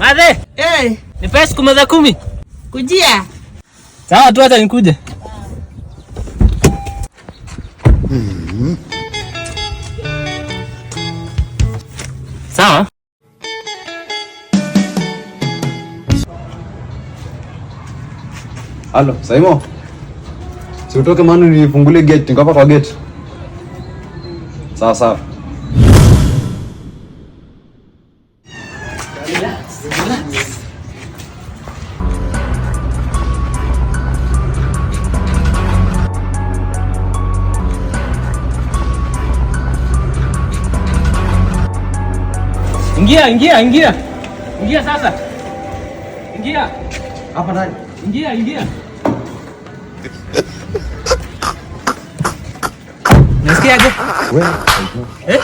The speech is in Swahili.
Madhe. Nipe sukuma za 10. Kujia. Sawa tu, hata nikuje. Sawa. Halo, Saimo. Si utoke maana nifungulie gate, niko hapa kwa gate. Sawa sawa. Ingia, ingia, ingia. Ingia sasa. Ingia. Hapa ndani. Ingia, ingia. Nasikia aje? Wewe. Eh?